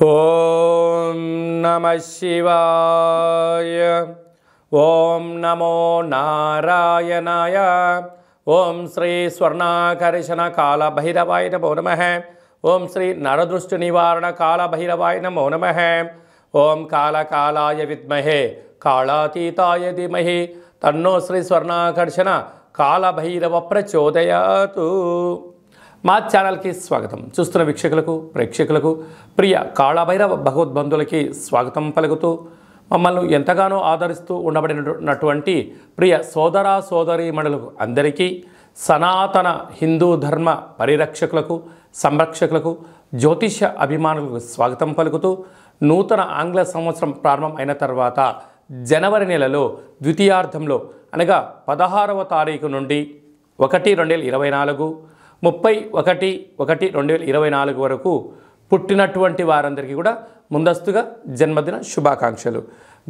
ఓం నమః శివాయ. ఓం నమో నారాయణాయ. ఓం శ్రీ స్వర్ణాకర్షణ కాల భైరవాయ నమో నమః. ఓం శ్రీ నరదృష్టి నివారణ కాల భైరవాయ నమో నమః. ఓం కాళకాలాయ విద్మహే కాళాతీతాయ ధీమహి తన్నో శ్రీ స్వర్ణాకర్షణ కాల భైరవ ప్రచోదయాతు. మా ఛానల్కి స్వాగతం. చూస్తున్న వీక్షకులకు ప్రేక్షకులకు ప్రియ కాళభైరవ భగవద్బంధులకి స్వాగతం పలుకుతూ మమ్మల్ని ఎంతగానో ఆదరిస్తూ ఉండబడినటువంటి ప్రియ సోదర సోదరీమణులకు అందరికీ సనాతన హిందూ ధర్మ పరిరక్షకులకు సంరక్షకులకు జ్యోతిష అభిమానులకు స్వాగతం పలుకుతూ నూతన ఆంగ్ల సంవత్సరం ప్రారంభం అయిన తర్వాత జనవరి నెలలో ద్వితీయార్థంలో అనగా 16వ తారీఖు నుండి 1/2024 31/1/2024 వరకు పుట్టినటువంటి వారందరికీ కూడా ముందస్తుగా జన్మదిన శుభాకాంక్షలు.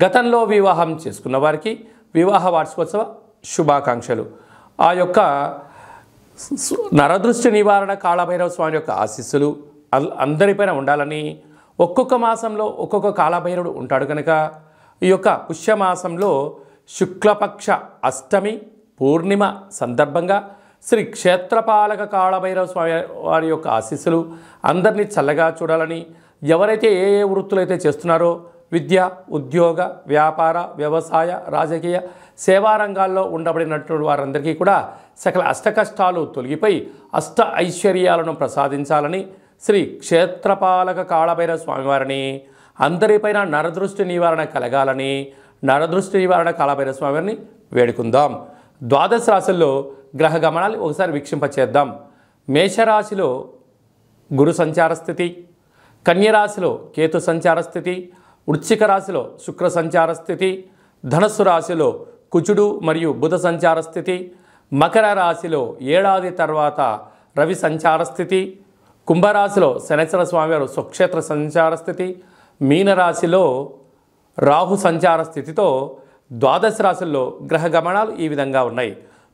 గతంలో వివాహం చేసుకున్న వారికి వివాహ వార్షికోత్సవ శుభాకాంక్షలు. ఆ యొక్క నరదృష్టి నివారణ కాళభైరవ స్వామి యొక్క ఆశీస్సులు అందరిపైన ఉండాలని, ఒక్కొక్క మాసంలో ఒక్కొక్క కాళభైరవుడు ఉంటాడు కనుక ఈ యొక్క పుష్యమాసంలో శుక్లపక్ష అష్టమి పూర్ణిమ సందర్భంగా శ్రీ క్షేత్రపాలక కాళభైరవ స్వామి వారి యొక్క ఆశీస్సులు అందరినీ చల్లగా చూడాలని, ఎవరైతే ఏ వృత్తులు అయితే చేస్తున్నారో విద్య ఉద్యోగ వ్యాపార వ్యవసాయ రాజకీయ సేవా రంగాల్లో ఉండబడినటువంటి వారందరికీ కూడా సకల అష్టకష్టాలు తొలగిపోయి అష్ట ఐశ్వర్యాలను ప్రసాదించాలని శ్రీ క్షేత్రపాలక కాళభైరవ స్వామివారిని, అందరిపైన నరదృష్టి నివారణ కలగాలని నరదృష్టి నివారణ కాళభైరవ స్వామివారిని వేడుకుందాం. ద్వాదశ రాశుల్లో గ్రహ గమనాలు ఒకసారి వీక్షింపచేద్దాం. మేషరాశిలో గురు సంచార స్థితి, కన్యరాశిలో కేతు సంచార స్థితి, వృశ్చిక రాశిలో శుక్ర సంచార స్థితి, ధనస్సు రాశిలో కుజుడు మరియు బుధ సంచార స్థితి, మకర రాశిలో ఏడాది తర్వాత రవి సంచార స్థితి, కుంభరాశిలో శనేశ్వర స్వామివారు స్వక్షేత్ర సంచార స్థితి, మీనరాశిలో రాహు సంచార స్థితితో ద్వాదశ రాశుల్లో గ్రహ గమనాలు ఈ విధంగా ఉన్నాయి.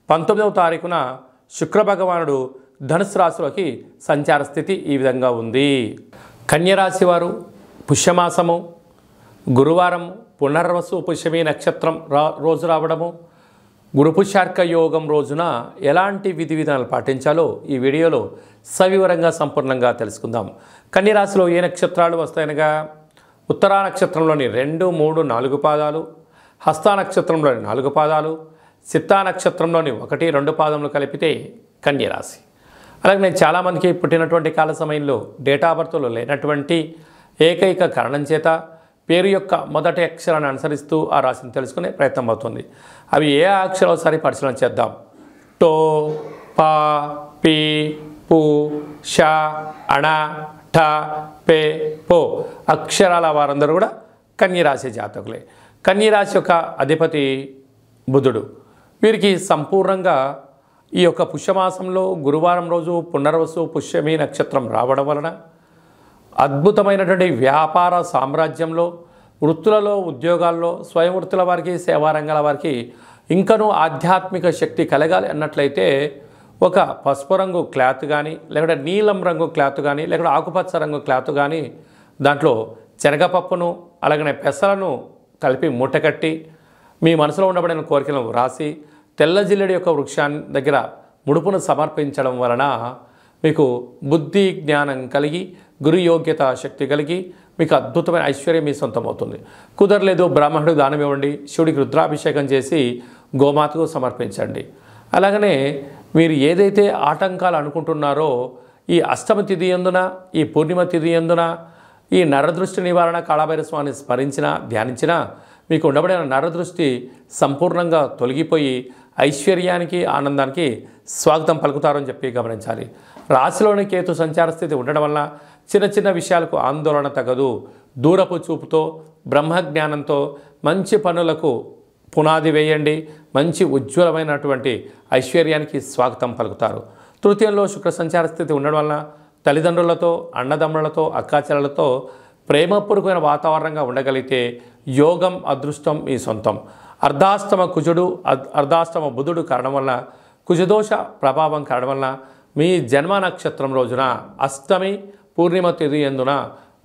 19వ తారీఖున శుక్ర భగవానుడు ధనుసు రాశిలోకి సంచార స్థితి ఈ విధంగా ఉంది. కన్యరాశి వారు పుష్యమాసము గురువారం పునర్వసు పుష్యమి నక్షత్రం రోజు రావడము, గురు పుష్యార్క యోగం రోజున ఎలాంటి విధి విధానాలు పాటించాలో ఈ వీడియోలో సవివరంగా సంపూర్ణంగా తెలుసుకుందాం. కన్యరాశిలో ఏ నక్షత్రాలు వస్తాయనగా ఉత్తరా నక్షత్రంలోని 2, 3, 4 పాదాలు, హస్తా నక్షత్రంలోని 4 పాదాలు, చిత్తా నక్షత్రంలోని 1, 2 పాదములు కలిపితే కన్యరాశి. అలాగే నేను చాలామందికి పుట్టినటువంటి కాల సమయంలో డేటా బర్త్లో లేనటువంటి ఏకైక కారణం చేత పేరు యొక్క మొదటి అక్షరాన్ని అనుసరిస్తూ ఆ రాశిని తెలుసుకునే ప్రయత్నం అవుతుంది. అవి ఏ అక్షరాలు సరి పరిశీలన చేద్దాం. టో, పా, పీ, పు, ష, అణ, ఠ, పే, పో అక్షరాల వారందరూ కూడా కన్యరాశి జాతకులే. కన్యరాశి యొక్క అధిపతి బుధుడు. వీరికి సంపూర్ణంగా ఈ యొక్క పుష్యమాసంలో గురువారం రోజు పునర్వసు పుష్యమి నక్షత్రం రావడం వలన అద్భుతమైనటువంటి వ్యాపార సామ్రాజ్యంలో, వృత్తులలో, ఉద్యోగాల్లో, స్వయం వృత్తుల వారికి, సేవారంగాల వారికి ఇంకనూ ఆధ్యాత్మిక శక్తి కలగాలి అన్నట్లయితే ఒక పసుపు రంగు క్లాత్ కానీ, లేకుంటే నీలం రంగు క్లాత్ కానీ, లేకుంటే ఆకుపచ్చ రంగు క్లాత్ కానీ దాంట్లో శనగపప్పును అలాగనే పెసలను కలిపి మూటకట్టి మీ మనసులో ఉండబడిన కోరికలను రాసి తెల్ల జిల్లెడి యొక్క వృక్షాన్ని దగ్గర ముడుపును సమర్పించడం వలన మీకు బుద్ధి జ్ఞానం కలిగి గురు యోగ్యత శక్తి కలిగి మీకు అద్భుతమైన ఐశ్వర్యం మీ సొంతమవుతుంది. కుదరలేదు బ్రాహ్మణుడికి దానం ఇవ్వండి, శివుడికి రుద్రాభిషేకం చేసి గోమాతకు సమర్పించండి. అలాగనే మీరు ఏదైతే ఆటంకాలు అనుకుంటున్నారో ఈ అష్టమ తిథి యందున, ఈ పూర్ణిమ తిథి యందున ఈ నరదృష్టి నివారణ కాళభైరవ స్వామిని స్మరించినా ధ్యానించినా మీకు ఉండబడిన నరదృష్టి సంపూర్ణంగా తొలగిపోయి ఐశ్వర్యానికి ఆనందానికి స్వాగతం పలుకుతారని చెప్పి గమనించాలి. రాశిలోని కేతు సంచార స్థితి ఉండడం వల్ల చిన్న చిన్న విషయాలకు ఆందోళన తగదు. దూరపు చూపుతో బ్రహ్మజ్ఞానంతో మంచి పనులకు పునాది వేయండి. మంచి ఉజ్వలమైనటువంటి ఐశ్వర్యానికి స్వాగతం పలుకుతారు. తృతీయంలో శుక్ర సంచార స్థితి ఉండడం వలన తల్లిదండ్రులతో, అన్నదమ్ములతో, అక్కాచెల్లెలతో ప్రేమపూర్వకమైన వాతావరణంగా ఉండగలిగితే యోగం అదృష్టం మీ సొంతం. అర్ధాష్టమ కుజుడు అర్ధాష్టమ బుధుడు కారణం వలన కుజదోష ప్రభావం కారణం వలన మీ జన్మ నక్షత్రం రోజున అష్టమి పూర్ణిమ తిథి యందున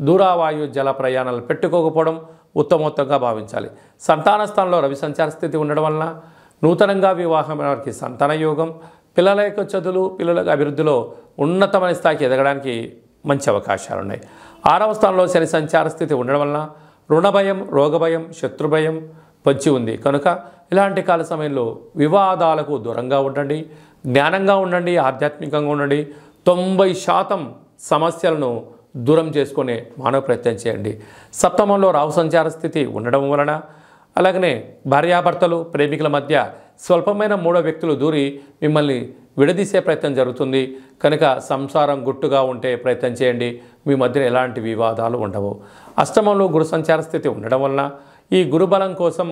దూరావాయు జల ప్రయాణాలు పెట్టుకోకపోవడం ఉత్తమోత్తంగా భావించాలి. సంతాన స్థానంలో రవి సంచార స్థితి ఉండడం వలన నూతనంగా వివాహమైన వారికి సంతాన యోగం, పిల్లల యొక్క చదువులు, పిల్లల అభివృద్ధిలో ఉన్నతమైన స్థాయికి ఎదగడానికి మంచి అవకాశాలు ఉన్నాయి. 6వ స్థానంలో శని సంచార స్థితి ఉండడం వలన రుణ భయం, రోగ భయం, శత్రు భయం పొంచి ఉంది కనుక ఇలాంటి కాల సమయంలో వివాదాలకు దూరంగా ఉండండి, జ్ఞానంగా ఉండండి, ఆధ్యాత్మికంగా ఉండండి. 90% సమస్యలను దూరం చేసుకునే మానవ ప్రయత్నం చేయండి. సప్తమంలో రాహు సంచార స్థితి ఉండడం వలన అలాగనే భార్యాభర్తలు, ప్రేమికుల మధ్య స్వల్పమైన మూడో వ్యక్తులు దూరి మిమ్మల్ని విడదీసే ప్రయత్నం జరుగుతుంది కనుక సంసారం గుట్టుగా ఉంటే ప్రయత్నం చేయండి. మీ మధ్యన ఎలాంటి వివాదాలు ఉండవు. అష్టమంలో గురు సంచార స్థితి ఉండడం వలన ఈ గురుబలం కోసం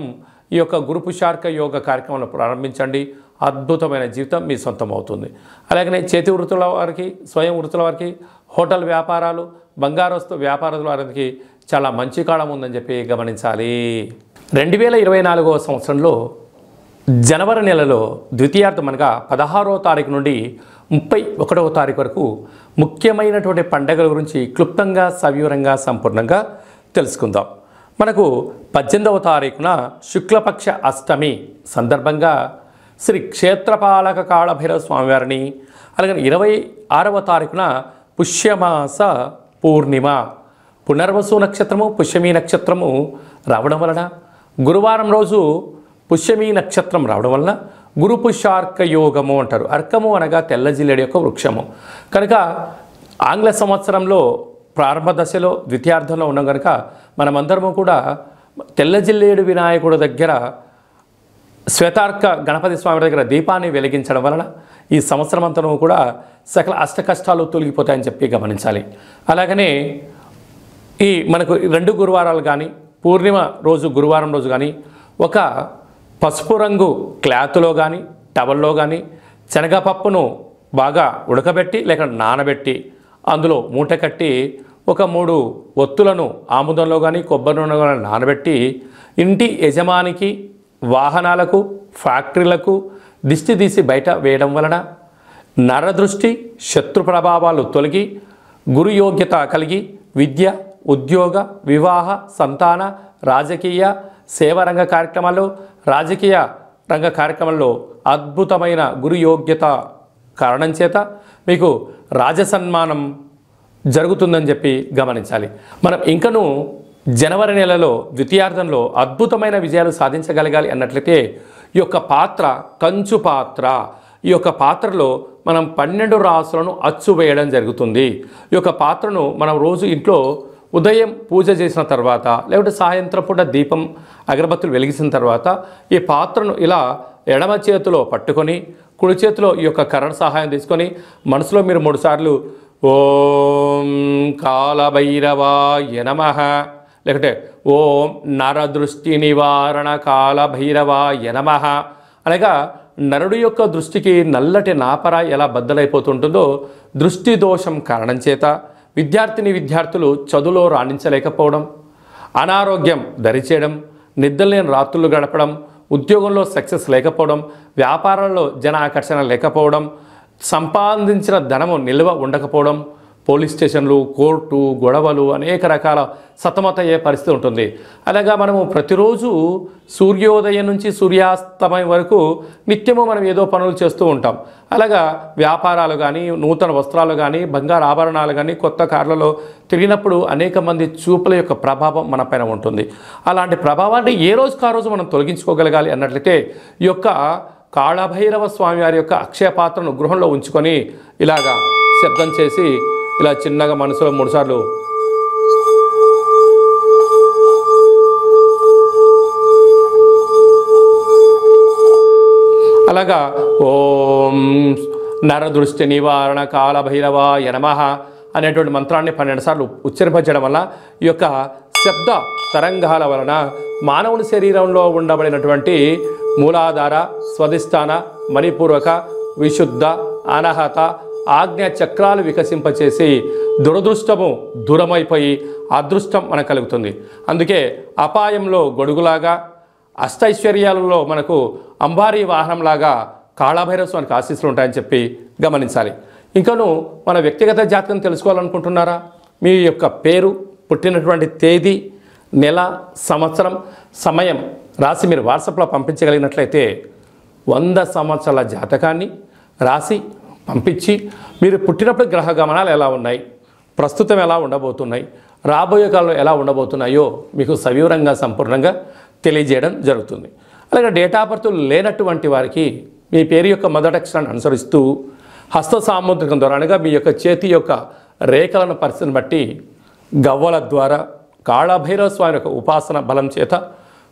ఈ యొక్క గురు పుషార్క యోగ కార్యక్రమాలను ప్రారంభించండి. అద్భుతమైన జీవితం మీ సొంతం అవుతుంది. అలాగనే చేతి వృత్తుల వారికి, స్వయం వృత్తుల వారికి, హోటల్ వ్యాపారాలు, బంగారు వస్తు వ్యాపారాల వారికి చాలా మంచి కాలం ఉందని చెప్పి గమనించాలి. 2024వ సంవత్సరంలో జనవరి నెలలో ద్వితీయార్థం అనగా 16వ తారీఖు నుండి 31వ తారీఖు వరకు ముఖ్యమైనటువంటి పండుగల గురించి క్లుప్తంగా, సవివరంగా, సంపూర్ణంగా తెలుసుకుందాం. మనకు 18వ తారీఖున శుక్లపక్ష అష్టమి సందర్భంగా శ్రీ క్షేత్రపాలక కాళభైరవ స్వామివారిని, అలాగే 26వ తారీఖున పుష్యమాస పూర్ణిమ, పునర్వసు నక్షత్రము, పుష్యమీ నక్షత్రము రావడం వలన గురువారం రోజు పుష్యమీ నక్షత్రం రావడం వలన గురు పుష్యార్క యోగము అంటారు. అర్కము అనగా తెల్ల జిల్లేడు యొక్క వృక్షము కనుక ఆంగ్ల సంవత్సరంలో ప్రారంభ దశలో ద్వితీయార్థంలో ఉన్నాం కనుక మనమందరము కూడా తెల్ల జిల్లేడు వినాయకుడి దగ్గర, శ్వేతార్క గణపతి స్వామి దగ్గర దీపాన్ని వెలిగించడం వలన ఈ సంవత్సరం అంతా కూడా సకల అష్ట కష్టాలు తొలగిపోతాయని చెప్పి గమనించాలి. అలాగనే ఈ మనకు 2 గురువారాలు కానీ, పూర్ణిమ రోజు గురువారం రోజు కానీ ఒక పసుపు రంగు క్లాత్లో కానీ, టవల్లో కానీ శనగపప్పును బాగా ఉడకబెట్టి లేక నానబెట్టి అందులో మూట కట్టి ఒక 3 ఒత్తులను ఆముదంలో కానీ, కొబ్బరి నూనెలో కానీ నానబెట్టి ఇంటి యజమానికి, వాహనాలకు, ఫ్యాక్టరీలకు దిష్టి తీసి బయట వేయడం వలన నరదృష్టి, శత్రు ప్రభావాలు తొలగి గురు యోగ్యత కలిగి విద్య, ఉద్యోగ, వివాహ, సంతాన, రాజకీయ, సేవారంగ కార్యక్రమాలు, రాజకీయ రంగ కార్యక్రమాల్లో అద్భుతమైన గురు యోగ్యత కారణం చేత మీకు రాజసన్మానం జరుగుతుందని చెప్పి గమనించాలి. మనం ఇంకనూ జనవరి నెలలో ద్వితీయార్థంలో అద్భుతమైన విజయాలు సాధించగలగాలి అన్నట్లయితే ఈ యొక్క పాత్ర కంచు పాత్ర, ఈ యొక్క పాత్రలో మనం 12 రాసులను అచ్చు వేయడం జరుగుతుంది. ఈ యొక్క పాత్రను మనం రోజు ఇంట్లో ఉదయం పూజ చేసిన తర్వాత లేకపోతే సాయంత్రం పూట దీపం, అగరబత్తులు వెలిగించిన తర్వాత ఈ పాత్రను ఇలా ఎడమ చేతిలో పట్టుకొని కుడి చేతిలో ఈ యొక్క కర్ర సహాయం తీసుకొని మనసులో మీరు 3 సార్లు ఓం కాలభైరవాయ నమః, లేకపోతే ఓం నరదృష్టి నివారణ కాలభైరవాయ నమః అనగా నరుడి యొక్క దృష్టికి నల్లటి నాపర ఎలా బద్దలైపోతుంటుందో దృష్టి దోషం కారణం చేత విద్యార్థులు చదువులో రాణించలేకపోవడం, అనారోగ్యం దరిచేయడం, నిద్రలేని రాత్రులు గడపడం, ఉద్యోగంలో సక్సెస్ లేకపోవడం, వ్యాపారంలో జన ఆకర్షణ లేకపోవడం, సంపాదించిన ధనము నిల్వ ఉండకపోవడం, పోలీస్ స్టేషన్లు, కోర్టు, గొడవలు, అనేక రకాల సతమతయ్యే పరిస్థితి ఉంటుంది. అలాగా మనము ప్రతిరోజు సూర్యోదయం నుంచి సూర్యాస్తమయం వరకు నిత్యము మనం ఏదో పనులు చేస్తూ ఉంటాం. అలాగా వ్యాపారాలు కానీ, నూతన వస్త్రాలు కానీ, బంగారు ఆభరణాలు కానీ, కొత్త కార్లలో తిరిగినప్పుడు అనేక మంది చూపుల యొక్క ప్రభావం మన పైన ఉంటుంది. అలాంటి ప్రభావాన్ని ఏ రోజుకు ఆ రోజు మనం తొలగించుకోగలగాలి అన్నట్లయితే ఈ యొక్క కాళభైరవ స్వామి వారి యొక్క అక్షయ పాత్రను గృహంలో ఉంచుకొని ఇలాగా శబ్దం చేసి ఇలా చిన్నగా మనసులో 3 సార్లు అలాగా ఓం నరదృష్టి నివారణ కాళభైరవాయ నమః అనేటువంటి మంత్రాన్ని 12 సార్లు ఉచ్చరింపజేయడం వల్ల ఈ యొక్క శబ్ద తరంగాల వలన మానవుని శరీరంలో ఉండబడినటువంటి మూలాధార, స్వధిష్టాన, మణిపూర్వక, విశుద్ధ, అనాహత, ఆజ్ఞ చక్రాలు వికసింపచేసి దురదృష్టము దూరమైపోయి అదృష్టం మనకు కలుగుతుంది. అందుకే అపాయంలో గొడుగులాగా, అష్టైశ్వర్యాలలో మనకు అంబారీ వాహనంలాగా కాళభైరవ స్వామికి ఆశీస్సులు ఉంటాయని చెప్పి గమనించాలి. ఇంకను మన వ్యక్తిగత జాతకం తెలుసుకోవాలనుకుంటున్నారా? మీ యొక్క పేరు, పుట్టినటువంటి తేదీ, నెల, సంవత్సరం, సమయం రాసి మీరు వాట్సాప్లో పంపించగలిగినట్లయితే 100 సంవత్సరాల జాతకాన్ని రాసి పంపించి మీరు పుట్టినప్పుడు గ్రహ గమనాలు ఎలా ఉన్నాయి, ప్రస్తుతం ఎలా ఉండబోతున్నాయి, రాబోయే కాలంలో ఎలా ఉండబోతున్నాయో మీకు సవివరంగా సంపూర్ణంగా తెలియజేయడం జరుగుతుంది. అలాగే డేటా ఆఫ్ బర్త్ లేనటువంటి వారికి మీ పేరు యొక్క మొదటి అక్షరాన్ని అనుసరిస్తూ హస్త సాముద్రికం ద్వారా అనగా మీ యొక్క చేతి యొక్క రేఖలను పరిస్థితిని బట్టి గవ్వల ద్వారా కాళభైరవ స్వామి యొక్క ఉపాసన బలం చేత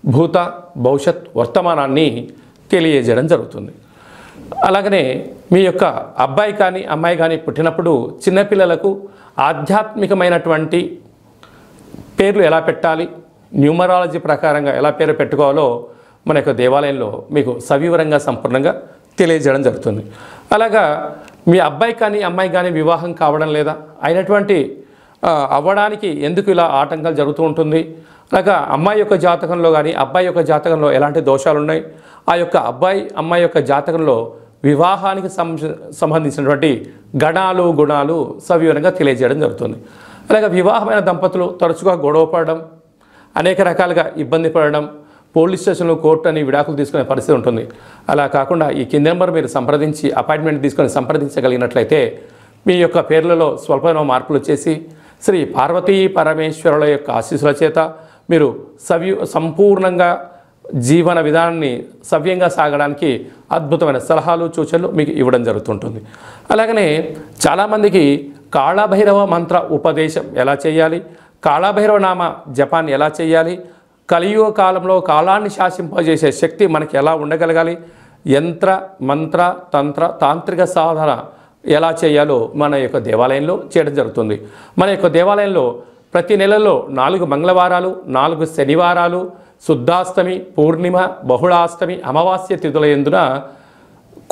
భూత, భవిష్యత్, వర్తమానాన్ని తెలియజేయడం జరుగుతుంది. అలాగనే మీ యొక్క అబ్బాయి కానీ అమ్మాయి కానీ పుట్టినప్పుడు చిన్నపిల్లలకు ఆధ్యాత్మికమైనటువంటి పేర్లు ఎలా పెట్టాలి, న్యూమరాలజీ ప్రకారంగా ఎలా పేరు పెట్టుకోవాలో మన యొక్క దేవాలయంలో మీకు సవివరంగా సంపూర్ణంగా తెలియజేయడం జరుగుతుంది. అలాగా మీ అబ్బాయి కానీ అమ్మాయి కానీ వివాహం కావడం లేదా అయినటువంటి అవ్వడానికి ఎందుకు ఇలా ఆటంకాలు జరుగుతూ ఉంటుంది, అలాగా అమ్మాయి యొక్క జాతకంలో కానీ అబ్బాయి యొక్క జాతకంలో ఎలాంటి దోషాలు ఉన్నాయి, ఆ యొక్క అబ్బాయి అమ్మాయి యొక్క జాతకంలో వివాహానికి సంబంధించినటువంటి గణాలు గుణాలు సవివరంగా తెలియజేయడం జరుగుతుంది. అలాగే వివాహమైన దంపతులు తరచుగా గొడవ పడడం, అనేక రకాలుగా ఇబ్బంది పడడం, పోలీస్ స్టేషన్లో కోర్టు అని విడాకులు తీసుకునే పరిస్థితి ఉంటుంది. అలా కాకుండా ఈ కింది నెంబర్ మీరు సంప్రదించి అపాయింట్మెంట్ తీసుకొని సంప్రదించగలిగినట్లయితే మీ యొక్క పేర్లలో స్వల్పమైన మార్పులు వచ్చేసి శ్రీ పార్వతీ పరమేశ్వరుల యొక్క ఆశీస్సుల చేత మీరు సంపూర్ణంగా జీవన విధానాన్ని సవ్యంగా సాగడానికి అద్భుతమైన సలహాలు సూచనలు మీకు ఇవ్వడం జరుగుతుంటుంది. అలాగనే చాలామందికి కాళభైరవ మంత్ర ఉపదేశం ఎలా చేయాలి, కాళభైరవ నామ జపాన్ని ఎలా చేయాలి, కలియుగ కాలంలో కాలాన్ని శాసింపజేసే శక్తి మనకి ఎలా ఉండగలగాలి, యంత్ర మంత్ర తంత్ర తాంత్రిక సాధన ఎలా చేయాలో మన యొక్క దేవాలయంలో చేయడం జరుగుతుంది. మన యొక్క దేవాలయంలో ప్రతి నెలలో 4 మంగళవారాలు, 4 శనివారాలు, శుద్ధాష్టమి, పూర్ణిమ, బహుళాష్టమి, అమావాస్య తిథుల యందున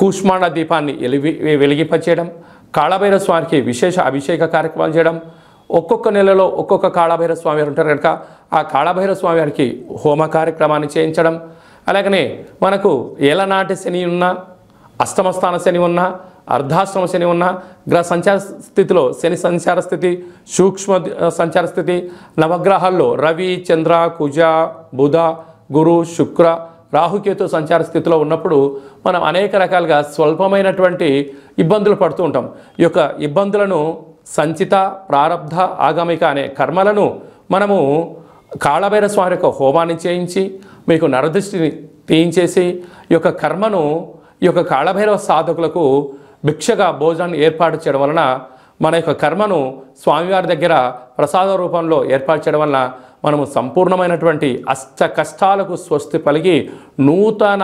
కూష్మాండ దీపాన్ని వెలిగింపచేయడం, కాళభైరవ స్వామికి విశేష అభిషేక కార్యక్రమాలు చేయడం, ఒక్కొక్క నెలలో ఒక్కొక్క కాళభైరవ స్వామి వారు ఉంటారు కనుక ఆ కాళభైరవ స్వామి వారికి హోమ కార్యక్రమాన్ని చేయించడం, అలాగనే మనకు ఏలనాటి శని ఉన్నా, అష్టమస్థాన శని ఉన్నా, అర్ధాష్టమ శని ఉన్నా, గ్రహ సంచార స్థితిలో శని సంచార స్థితి, సూక్ష్మ సంచార స్థితి, నవగ్రహాల్లో రవి, చంద్ర, కుజ, బుధ, గురు, శుక్ర, రాహుకేతు సంచార స్థితిలో ఉన్నప్పుడు మనం అనేక రకాలుగా స్వల్పమైనటువంటి ఇబ్బందులు పడుతూ ఉంటాం. ఈ యొక్క ఇబ్బందులను సంచిత, ప్రారబ్ధ, ఆగమిక అనే కర్మలను మనము కాళభైరవ స్వామి యొక్క హోమాన్ని చేయించి మీకు నరదృష్టిని తీయించేసి ఈ యొక్క కర్మను ఈ యొక్క కాళభైరవ సాధకులకు భిక్షగా భోజనాన్ని ఏర్పాటు చేయడం వలన మన యొక్క కర్మను స్వామివారి దగ్గర ప్రసాద రూపంలో ఏర్పాటు చేయడం వలన మనము సంపూర్ణమైనటువంటి అష్ట కష్టాలకు స్వస్తి పలికి నూతన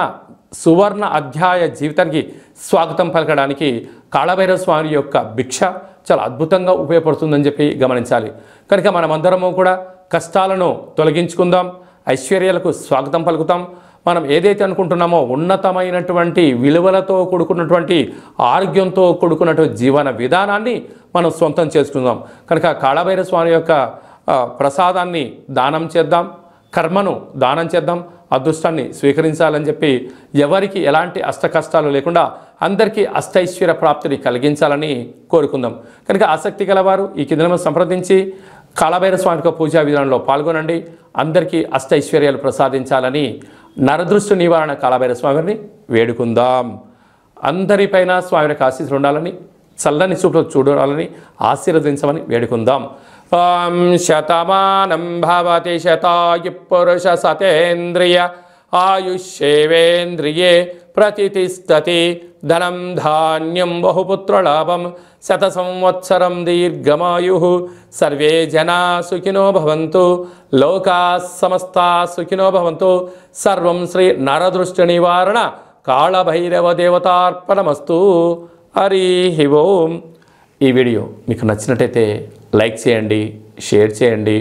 సువర్ణ అధ్యాయ జీవితానికి స్వాగతం పలకడానికి కాళభైరవ స్వామి యొక్క భిక్ష చాలా అద్భుతంగా ఉపయోగపడుతుందని చెప్పి గమనించాలి. కనుక మనమందరము కూడా కష్టాలను తొలగించుకుందాం, ఐశ్వర్యాలకు స్వాగతం పలుకుతాం. మనం ఏదైతే అనుకుంటున్నామో ఉన్నతమైనటువంటి విలువలతో కూడుకున్నటువంటి ఆరోగ్యంతో కూడుకున్నటువంటి జీవన విధానాన్ని మనం సొంతం చేసుకుందాం. కనుక కాళభైరవ స్వామి యొక్క ప్రసాదాన్ని దానం చేద్దాం, కర్మను దానం చేద్దాం, అదృష్టాన్ని స్వీకరించాలని చెప్పి ఎవరికి ఎలాంటి అష్ట కష్టాలు లేకుండా అందరికీ అష్టైశ్వర్య ప్రాప్తిని కలిగించాలని కోరుకుందాం. కనుక ఆసక్తి గలవారు ఈ కింద సంప్రదించి కాళభైరవ స్వామి యొక్క పూజా విధానంలో పాల్గొనండి. అందరికీ అష్టైశ్వర్యాలు ప్రసాదించాలని నరదృష్టి నివారణ కాళభైరవ స్వామిని వేడుకుందాం. అందరిపైన స్వామి యొక్క ఆశీస్సులు ఉండాలని, చల్లని చూపులు చూడాలని ఆశీర్వదించమని వేడుకుందాం. ఓం శతమానం భవతి శతాయు పురుష సతేంద్రియ ఆయుష్యేవేంద్రియే ప్రతిష్టతి ధనం ధాన్యం బహుపుత్రలాభం శత సంవత్సరం దీర్ఘమాయు సర్వే జనా సుఖినో భవంతు లోకా సమస్తా సుఖినో భవంతు. సర్వం శ్రీ నరదృష్టి నివారణ కాళభైరవ దేవతార్పణమస్తు. హరి ఓం. ఈ వీడియో మీకు నచ్చినట్టయితే లైక్ చేయండి, షేర్ చేయండి,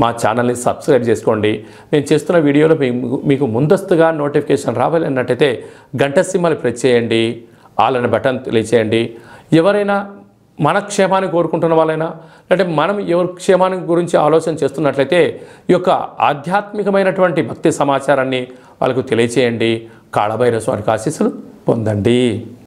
మా ఛానల్ని సబ్స్క్రైబ్ చేసుకోండి. నేను చేస్తున్న వీడియోలో మీకు ముందస్తుగా నోటిఫికేషన్ రావాలన్నట్టయితే గంట సింబల్ ప్రెస్ చేయండి, ఆల్ అనే బటన్ తెలియచేయండి. ఎవరైనా మన క్షేమాన్ని కోరుకుంటున్న వాళ్ళైనా అంటే మనం ఎవరి క్షేమాన్ని గురించి ఆలోచన చేస్తున్నట్లయితే ఈ యొక్క ఆధ్యాత్మికమైనటువంటి భక్తి సమాచారాన్ని వాళ్ళకు తెలియచేయండి. కాళభైరవ స్వామి ఆశీస్సులు పొందండి.